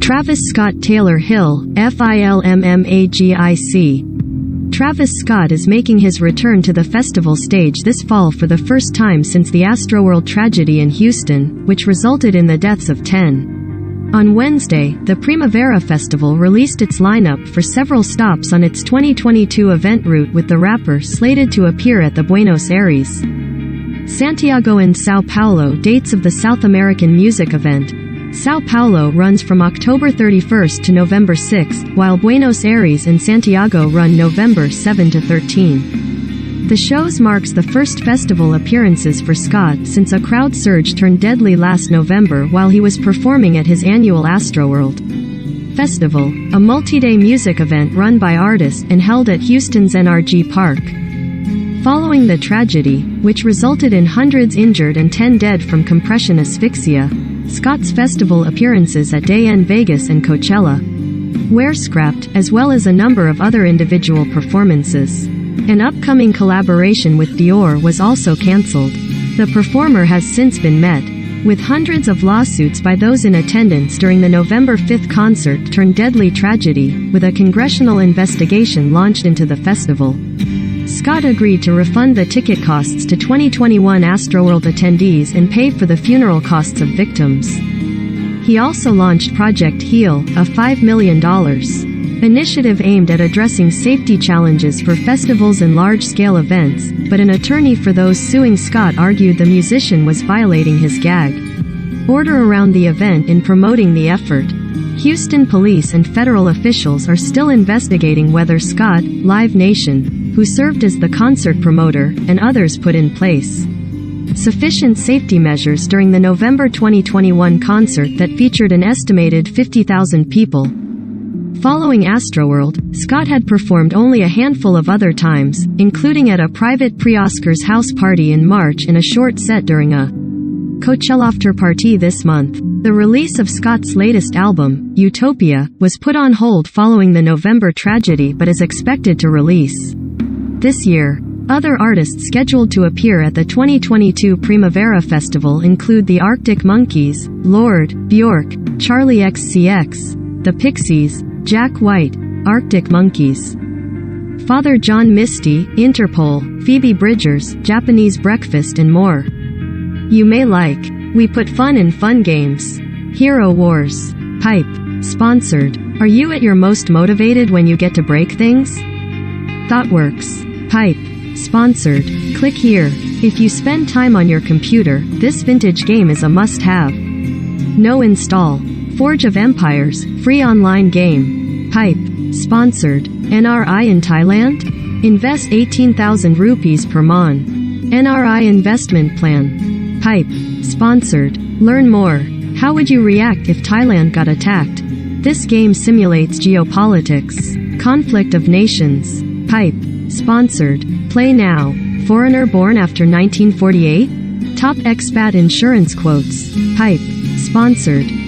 Travis Scott Taylor Hill, FILMMAGIC. Travis Scott is making his return to the festival stage this fall for the first time since the Astroworld tragedy in Houston, which resulted in the deaths of 10. On Wednesday, the Primavera Festival released its lineup for several stops on its 2022 event route, with the rapper slated to appear at the Buenos Aires, Santiago and São Paulo dates of the South American music event. São Paulo runs from October 31st to November 6th, while Buenos Aires and Santiago run November 7 to 13. The shows marks the first festival appearances for Scott since a crowd surge turned deadly last November while he was performing at his annual Astroworld Festival, a multi-day music event run by artists and held at Houston's NRG Park. Following the tragedy, which resulted in hundreds injured and 10 dead from compression asphyxia, Scott's festival appearances at Day N Vegas and Coachella were scrapped, as well as a number of other individual performances. An upcoming collaboration with Dior was also cancelled. The performer has since been met with hundreds of lawsuits by those in attendance during the November 5th concert turned deadly tragedy, with a congressional investigation launched into the festival. Scott agreed to refund the ticket costs to 2021 Astroworld attendees and pay for the funeral costs of victims. He also launched Project HEAL, a $5 million initiative aimed at addressing safety challenges for festivals and large-scale events, but an attorney for those suing Scott argued the musician was violating his gag order around the event in promoting the effort. Houston police and federal officials are still investigating whether Scott, Live Nation, who served as the concert promoter, and others put in place sufficient safety measures during the November 2021 concert that featured an estimated 50,000 people. Following Astroworld, Scott had performed only a handful of other times, including at a private pre-Oscars house party in March and a short set during a Coachella after-party this month. The release of Scott's latest album, Utopia, was put on hold following the November tragedy but is expected to release this year. Other artists scheduled to appear at the 2022 Primavera Festival include the Arctic Monkeys, Lorde, Bjork, Charlie XCX, The Pixies, Jack White, Arctic Monkeys, Father John Misty, Interpol, Phoebe Bridgers, Japanese Breakfast and more. You may like. We put fun in fun games. Hero Wars. Pipe. Sponsored. Are you at your most motivated when you get to break things? ThoughtWorks. Pipe. Sponsored. Click here. If you spend time on your computer, this vintage game is a must-have. No install. Forge of Empires. Free online game. Pipe. Sponsored. NRI in Thailand? Invest 18,000 rupees per month. NRI investment plan. Pipe. Sponsored. Learn more. How would you react if Thailand got attacked? This game simulates geopolitics. Conflict of nations. Pipe. Sponsored. Play now. Foreigner born after 1948? Top expat insurance quotes. Pipe. Sponsored.